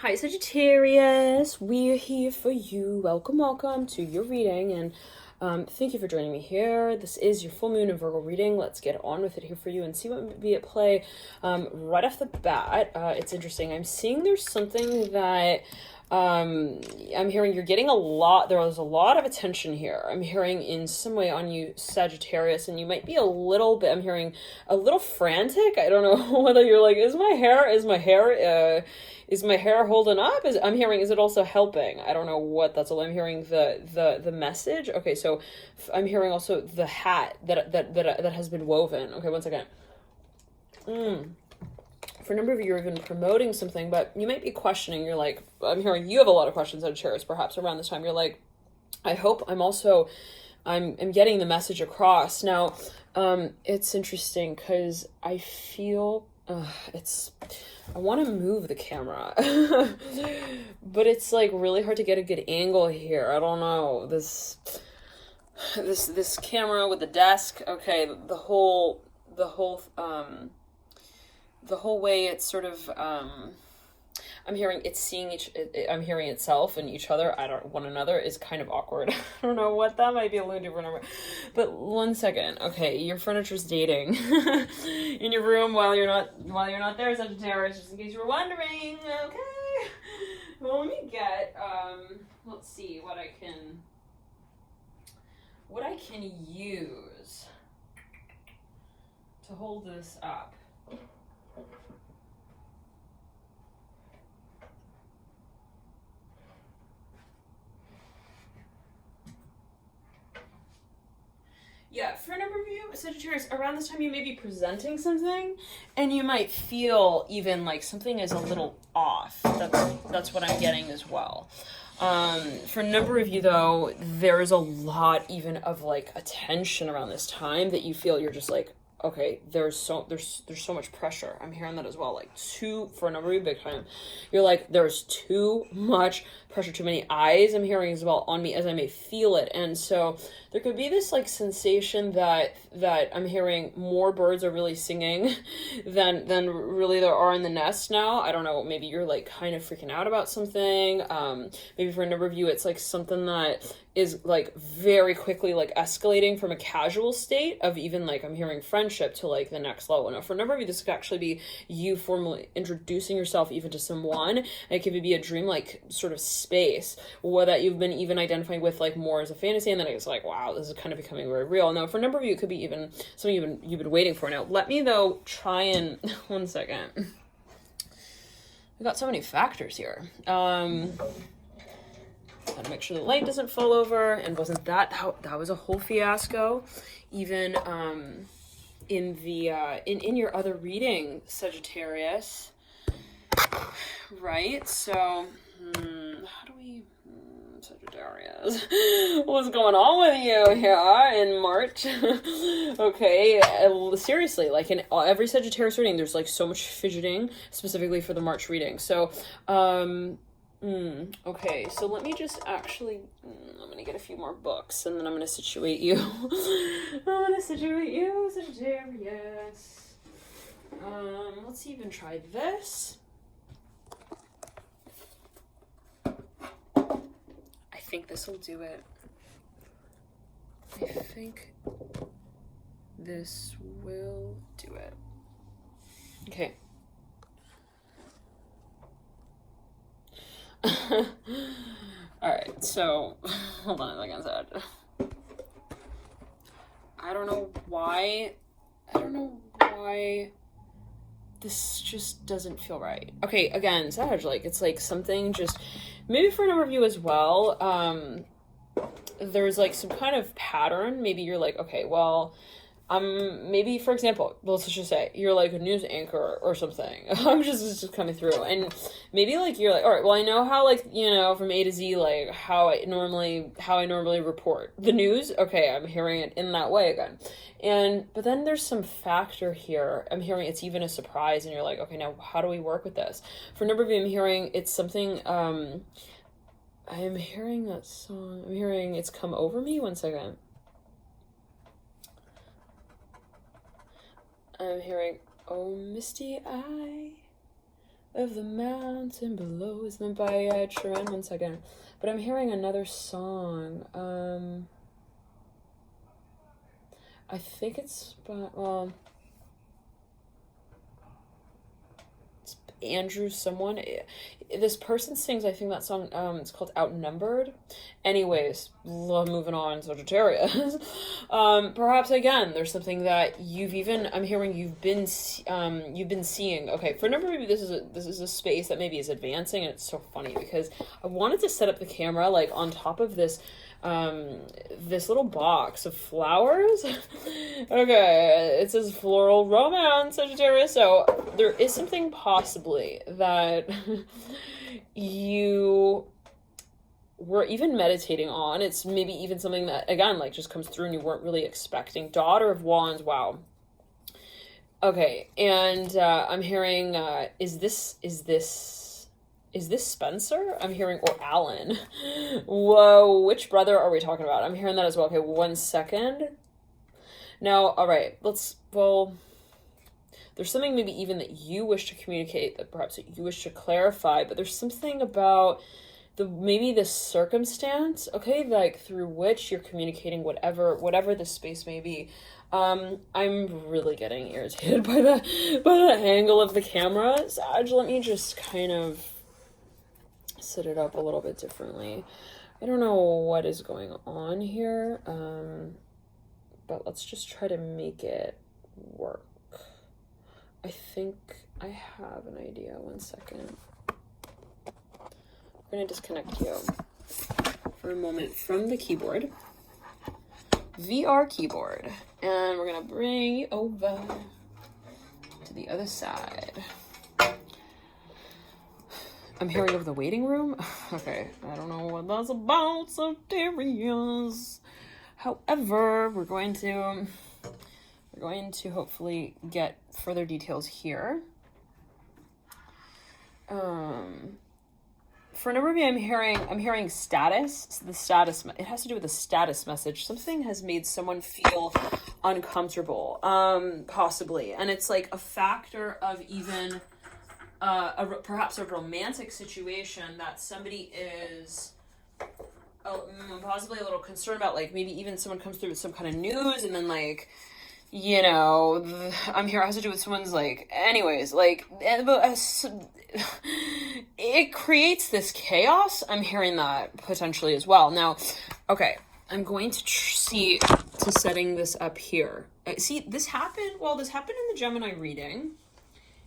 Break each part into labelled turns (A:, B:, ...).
A: Hi Sagittarius, we're here for you. Welcome to your reading, and thank you for joining me here. This is your full moon and Virgo reading. Let's get on with it here for you and see what may be at play. Right off the bat, it's interesting. I'm seeing there's something that I'm hearing you're getting there's a lot of attention here. I'm hearing in some way on you, Sagittarius, and you might be a little bit, I'm hearing a little frantic. I don't know whether you're like, is my hair holding up? I'm hearing, is it also helping? I don't know what that's all. I'm hearing the message. Okay, so I'm hearing also the hat that has been woven. Okay, one second. For a number of you, you're even promoting something, but you might be questioning. You're like, I'm hearing you have a lot of questions on Sagittarius, perhaps around this time. You're like, I hope I'm getting the message across. Now, it's interesting because I feel I want to move the camera, but it's like really hard to get a good angle here. I don't know, this camera with the desk. Okay, the whole way it's sort of, I'm hearing it's I'm hearing itself and each other, one another is kind of awkward. I don't know what that might be alluding to, number. But one second. Okay, your furniture's dating in your room while you're not there, Sagittarius, just in case you were wondering. Okay. Well, let me get, let's see what I can use to hold this up. Yeah, for a number of you, Sagittarius, around this time you may be presenting something, and you might feel even like something is a little off. That's what I'm getting as well. For a number of you, though, there's a lot even of like attention around this time that you feel you're just like, okay, there's so much pressure. I'm hearing that as well. Like for a number of you, big time, you're like, there's too much pressure, too many eyes. I'm hearing as well on me as I may feel it, and so there could be this like sensation that I'm hearing more birds are really singing than really there are in the nest now. I don't know. Maybe you're like kind of freaking out about something. Maybe for a number of you, it's like something that is like very quickly like escalating from a casual state of even like I'm hearing friendship to like the next level. Now, for a number of you, this could actually be you formally introducing yourself even to someone. And it could be a dream like sort of space or that you've been even identifying with like more as a fantasy, and then it's like, wow, this is kind of becoming very real. Now, for a number of you, it could be even something you've been waiting for. Now, let me though try and one second. We got so many factors here. Gotta make sure the light doesn't fall over, and wasn't that was a whole fiasco, even in the in your other reading, Sagittarius, right? So how do we Sagittarius, what's going on with you here in March? Okay, seriously, like in every Sagittarius reading, there's like so much fidgeting, specifically for the March reading. So okay, so let me just actually, I'm gonna get a few more books and then I'm gonna situate you. Sagittarius. Let's even try this. I think this will do it. I think this will do it. Okay. Alright, so hold on a second. I don't know why this just doesn't feel right. Okay, again, Sag, like it's like something just maybe for a number of you as well, there's like some kind of pattern. Maybe you're like, okay, well, maybe for example, let's just say you're like a news anchor or something. I'm just coming through, and tapi like you're like, all right, well, I know how, like, you know, from A to Z, like how I normally report the news. Okay, I'm hearing it in that way again, but then there's some factor here. I'm hearing it's even a surprise, and you're like, okay, now how do we work with this? For a number of you, I'm hearing it's something. I am hearing that song. I'm hearing it's Come Over Me. One second. I'm hearing, oh, misty eye, of the mountain below is meant by Ed Sheeran. 1 second. But I'm hearing another song. I think it's by, well, it's Andrew someone. This person sings, I think that song, it's called Outnumbered. Anyways, moving on, Sagittarius. Perhaps again, there's something that I'm hearing you've been seeing. Okay, for a number of you, this is a space that maybe is advancing, and it's so funny because I wanted to set up the camera like on top of this little box of flowers. Okay, it says floral romance, Sagittarius. So there is something possibly that you were even meditating on. It's maybe even something that, again, like just comes through and you weren't really expecting. Daughter of Wands, wow. Okay, and I'm hearing, is this Spencer? I'm hearing, or Alan. Whoa, which brother are we talking about? I'm hearing that as well. Okay, 1 second. Now, all right, there's something maybe even that you wish to communicate, that perhaps that you wish to clarify, but there's something about maybe the circumstance, okay, like through which you're communicating whatever the space may be. I'm really getting irritated by the angle of the camera. Sag, let me just kind of set it up a little bit differently. I don't know what is going on here, but let's just try to make it work. I think I have an idea. 1 second. I'm going to disconnect you for a moment from the keyboard, VR keyboard, and we're going to bring you over to the other side. I'm hearing of the waiting room. Okay, I don't know what that's about, Sagittarius. However, we're going to hopefully get further details here. For a number of you, I'm hearing status. The status, it has to do with a status message. Something has made someone feel uncomfortable, possibly, and it's like a factor of even perhaps a romantic situation that somebody is possibly a little concerned about. Like maybe even someone comes through with some kind of news, and then like, you know, I'm here, it has to do with someone's like, anyways, like, it creates this chaos. I'm hearing that potentially as well. Now, okay, I'm going to setting this up here. See, this happened in the Gemini reading.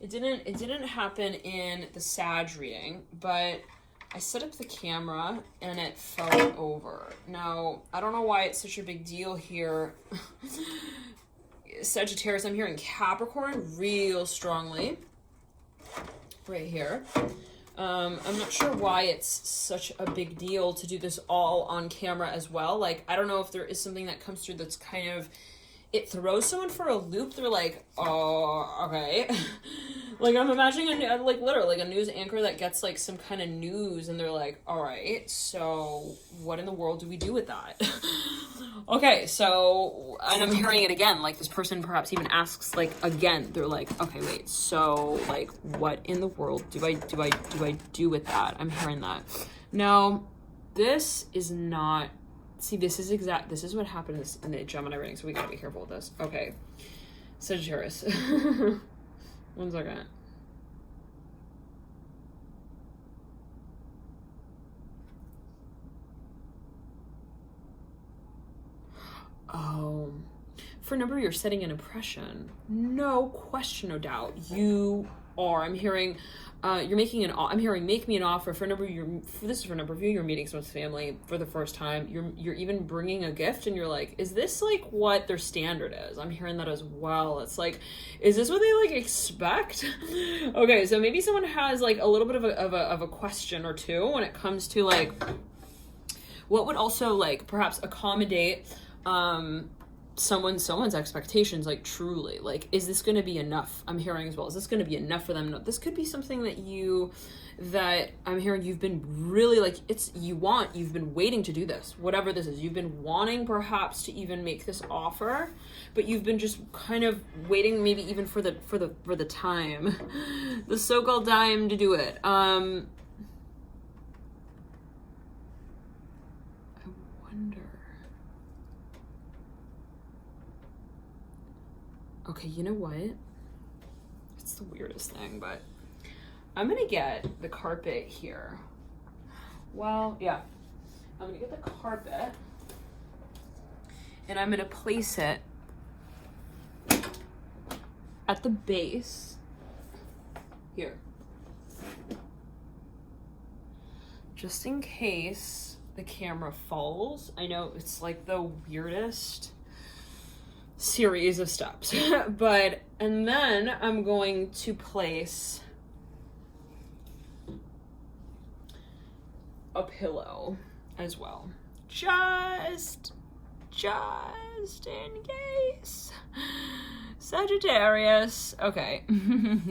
A: It didn't happen in the Sag reading, but I set up the camera and it fell over. Now, I don't know why it's such a big deal here. Sagittarius, I'm hearing Capricorn real strongly right here. I'm not sure why it's such a big deal to do this all on camera as well. Like, I don't know if there is something that comes through that's kind of, it throws someone for a loop. They're like, oh, okay. Like, I'm imagining literally a news anchor that gets like some kind of news and they're like, all right, so what in the world do we do with that? Okay, so, and I'm hearing it again, like this person perhaps even asks, like, again, they're like, okay, wait, so, like, what in the world do I do with that? I'm hearing that. Now, this is not, see, this is what happened in the Gemini reading, so we gotta be careful with this. Okay, Sagittarius. 1 second. Oh, for a number, you're setting an impression. No question, no doubt. You are. I'm hearing, I'm hearing make me an offer. For a number, this is for a number of you, you're meeting someone's family for the first time. You're even bringing a gift, and you're like, is this like what their standard is? I'm hearing that as well. It's like, is this what they like expect? Okay, so maybe someone has like a little bit of a question or two when it comes to like what would also like perhaps accommodate someone's expectations, like truly, like, is this going to be enough? I'm hearing as well, is this going to be enough for them? No, this could be something that I'm hearing you've been really like, you've been waiting to do this, whatever this is. You've been wanting perhaps to even make this offer, but you've been just kind of waiting, maybe even for the time, the so-called time to do it. I wonder. Okay, you know what? It's the weirdest thing, but I'm gonna get the carpet here. Well, yeah. I'm gonna get the carpet and I'm gonna place it at the base here. Just in case the camera falls. I know it's like the weirdest series of steps, and then I'm going to place a pillow as well, just in case. Sagittarius. Okay.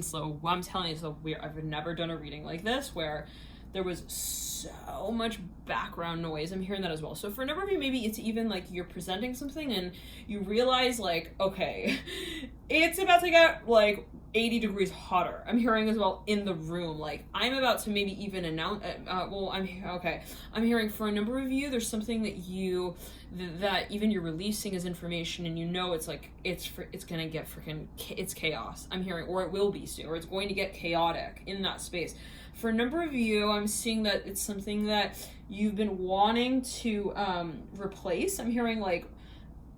A: So I'm telling you, so weird. I've never done a reading like this where there was so much background noise. I'm hearing that as well. So for a number of you, maybe it's even like you're presenting something and you realize like, okay, it's about to get like 80 degrees hotter. I'm hearing as well in the room. Like I'm about to maybe even announce, I'm hearing for a number of you, there's something that even you're releasing as information and you know it's like, it's gonna get it's chaos. I'm hearing, or it will be soon, or it's going to get chaotic in that space. For a number of you, I'm seeing that it's something that you've been wanting to replace. I'm hearing like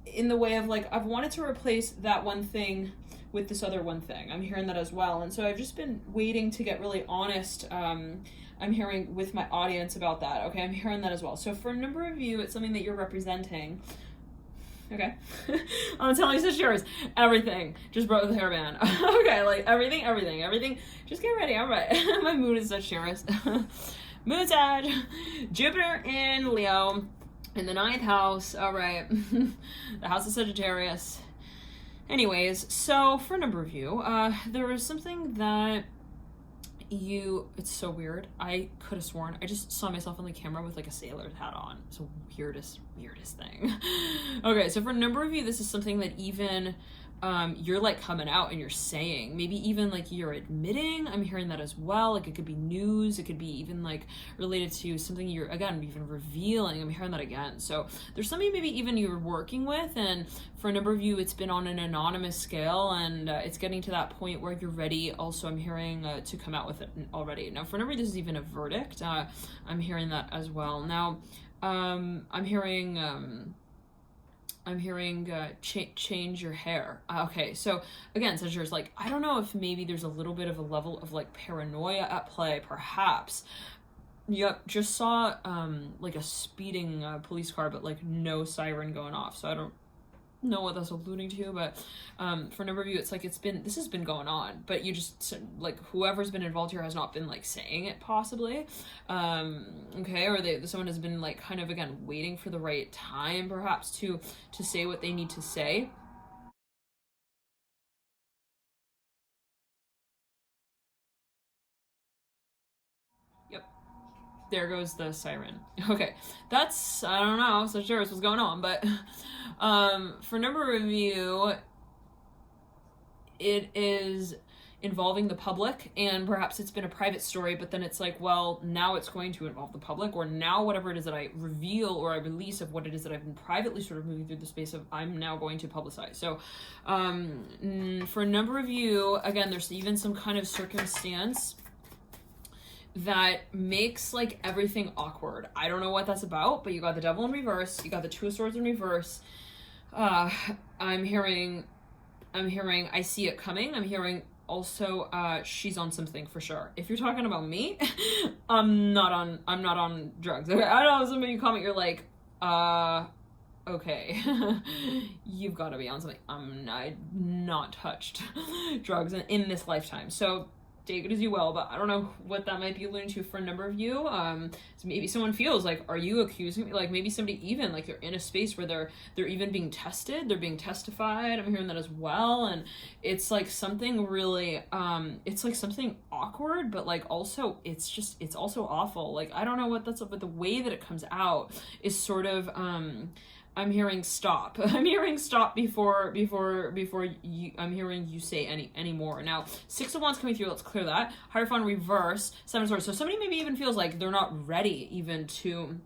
A: in the way of like, I've wanted to replace that one thing with this other one thing. I'm hearing that as well. And so I've just been waiting to get really honest. I'm hearing with my audience about that. Okay, I'm hearing that as well. So for a number of you, it's something that you're representing. Okay. I'm telling you, Sagittarius, everything. Just brought the hairband. Okay, like everything. Just get ready. All right. My moon is Sagittarius. Moon Sag. Jupiter in Leo. In the 9th house. All right. The house of Sagittarius. Anyways, so for a number of you, there was something that it's so weird. I could have sworn I just saw myself on the camera with like a sailor's hat on. It's the weirdest thing. Okay, so for a number of you, this is something that even you're like coming out and you're saying, maybe even like you're admitting. I'm hearing that as well. Like it could be news, it could be even like related to something you're again even revealing. I'm hearing that again. So there's something maybe even you're working with, and for a number of you it's been on an anonymous scale, and it's getting to that point where you're ready. Also, I'm hearing to come out with it already. Now for a number of you, this is even a verdict. I'm hearing that as well. Now I'm hearing change your hair. Okay, so again, Sagittarius, like, I don't know if maybe there's a little bit of a level of like paranoia at play, perhaps. Yep, just saw like a speeding police car, but like no siren going off. So I don't know what that's alluding to, but for a number of you, it's like this has been going on, but you just like whoever's been involved here has not been like saying it possibly, okay, or someone has been like kind of again waiting for the right time perhaps to say what they need to say. Yep, there goes the siren. Okay, that's, I don't know, so sure what's going on, but for a number of you, it is involving the public, and perhaps it's been a private story, but then it's like, well, now it's going to involve the public, or now whatever it is that I reveal or I release of what it is that I've been privately sort of moving through the space of, I'm now going to publicize. So for a number of you, again, there's even some kind of circumstance that makes like everything awkward. I don't know what that's about, but you got the Devil in reverse, you got the Two of Swords in reverse. I'm hearing I see it coming. I'm hearing also she's on something for sure. If you're talking about me, I'm not on drugs. Okay, I don't know, some of you comment, you're like, okay, you've got to be on something. I'm not touched drugs in this lifetime. So take it as you will, but I don't know what that might be alluding to for a number of you. So maybe someone feels like, are you accusing me? Like maybe somebody even like they're in a space where they're even being tested, they're being testified. I'm hearing that as well. And it's like something really, it's like something awkward, but like also it's also awful. Like, I don't know what that's, but the way that it comes out is sort of, I'm hearing stop. I'm hearing stop before you. I'm hearing you say any more. Now, 6 of Wands coming through. Let's clear that. Hierophant reverse. 7 of Swords. So somebody maybe even feels like they're not ready even to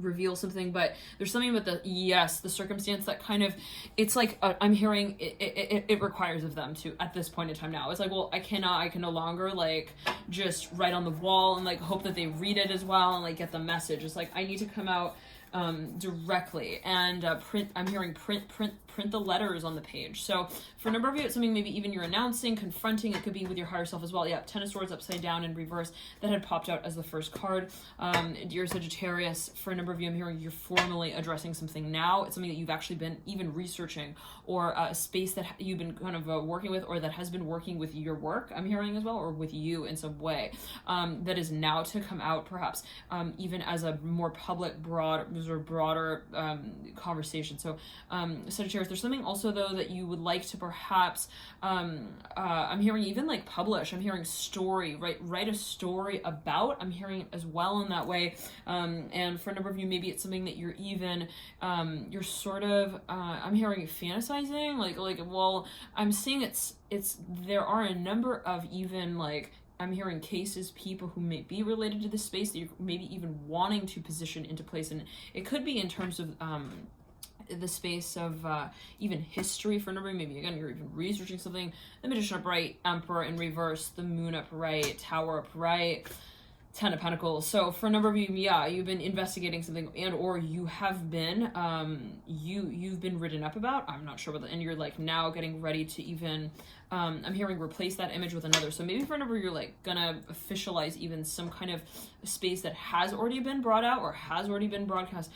A: reveal something, but there's something with the circumstance that kind of, it's like I'm hearing it requires of them to, at this point in time now. It's like, well, I can no longer like just write on the wall and like hope that they read it as well and like get the message. It's like I need to come out directly and print the letters on the page. So for a number of you, it's something maybe even you're announcing, confronting. It could be with your higher self as well. Yeah, 10 of Swords upside down in reverse that had popped out as the first card. Dear Sagittarius, for a number of you, I'm hearing you're formally addressing something now. It's something that you've actually been even researching, or a space that you've been kind of working with, or that has been working with your work, I'm hearing as well, or with you in some way, that is now to come out, perhaps even as a more public, broader conversation. So Sagittarius, there's something also though that you would like to perhaps I'm hearing even like publish. I'm hearing story, write a story about. I'm hearing as well in that way. And for a number of you, maybe it's something that you're even you're sort of I'm hearing fantasizing, like well, I'm seeing it's there are a number of even like, I'm hearing cases, people who may be related to this space that you're maybe even wanting to position into place. And it could be in terms of the space of even history for a number. Maybe again, you're even researching something. The Magician upright, Emperor in reverse, the Moon upright, Tower upright, 10 of Pentacles. So for a number of you, yeah, you've been investigating something, and or you have been you've been written up about. I'm not sure what, and you're like now getting ready to even I'm hearing replace that image with another. So maybe for a number you're like gonna officialize even some kind of space that has already been brought out or has already been broadcast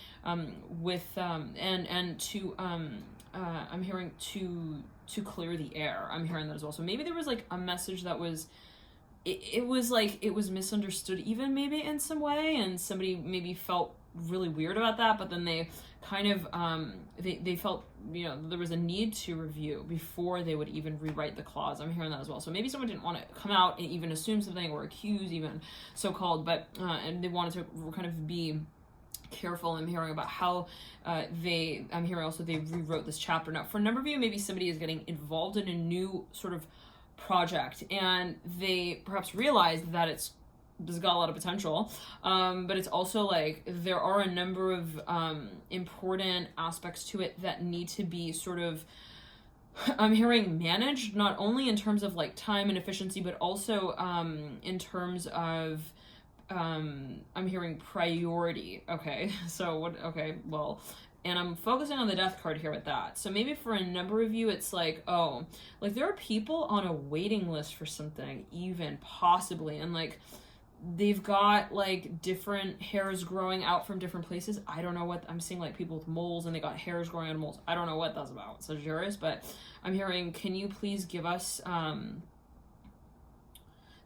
A: with and to I'm hearing to clear the air. I'm hearing that as well. So maybe there was like a message that was it was like it was misunderstood even maybe in some way, and somebody maybe felt really weird about that, but then they kind of they felt, you know, there was a need to review before they would even rewrite the clause. I'm hearing that as well. So maybe someone didn't want to come out and even assume something or accuse even so-called, but and they wanted to kind of be careful. I'm hearing about how I'm hearing also they rewrote this chapter. Now for a number of you, maybe somebody is getting involved in a new sort of project, and they perhaps realize that it's got a lot of potential, but it's also like there are a number of important aspects to it that need to be sort of, I'm hearing managed, not only in terms of like time and efficiency, but also in terms of I'm hearing priority. Okay, so what, okay, well, and I'm focusing on the Death card here with that. So maybe for a number of you, it's like, oh, like there are people on a waiting list for something, even possibly, and like they've got like different hairs growing out from different places. I don't know what, I'm seeing like people with moles and they got hairs growing out of moles. I don't know what that's about, Sagittarius, but I'm hearing, can you please give us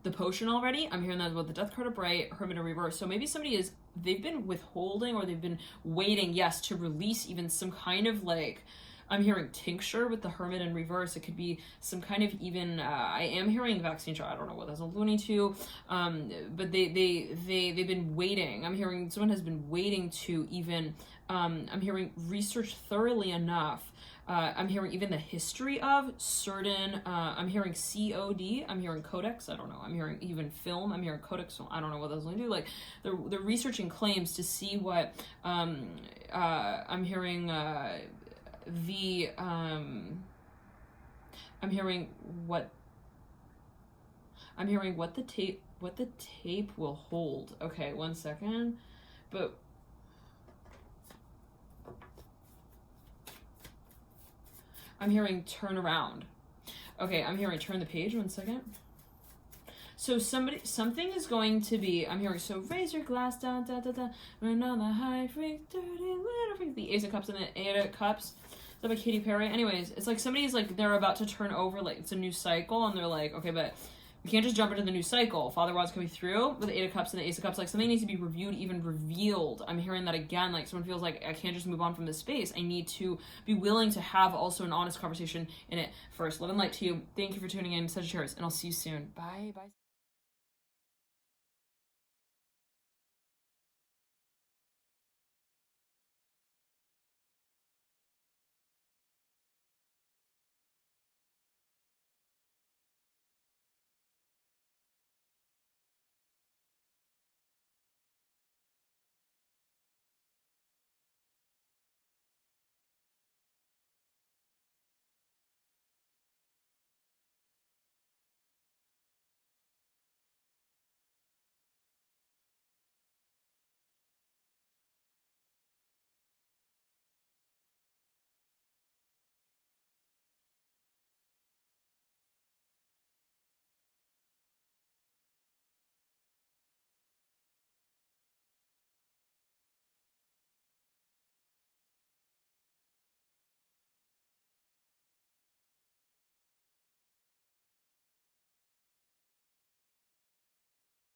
A: the potion already? I'm hearing that about the Death card upright, Hermit in reverse. So maybe somebody is, they've been withholding or they've been waiting, yes, to release even some kind of like, I'm hearing tincture with the Hermit in reverse. It could be some kind of even, I am hearing vaccine shot. I don't know what that's alluding to, but they've been waiting. I'm hearing someone has been waiting to even, I'm hearing research thoroughly enough. I'm hearing even the history of certain, I'm hearing COD, I'm hearing codex, I don't know, I'm hearing even film, I'm hearing codex, so I don't know what those will do. Like, they're researching claims to see what, I'm hearing, I'm hearing what the tape will hold. Okay, one second, but I'm hearing turn around. Okay, I'm hearing turn the page, one second. So something is going to be, I'm hearing, so raise your glass down, da da da, run on the high freak, dirty little freak, the Ace of Cups and the Eight of Cups. Is that by Katy Perry? Anyways, it's like somebody's like, they're about to turn over, like it's a new cycle, and they're like, okay, but We can't just jump into the new cycle. Father Rod's coming through with the Eight of Cups and the Ace of Cups. Like, something needs to be reviewed, even revealed. I'm hearing that again. Like, someone feels like, I can't just move on from this space. I need to be willing to have also an honest conversation in it first. Love and light to you. Thank you for tuning in, Sagittarius, and I'll see you soon. Bye. Bye.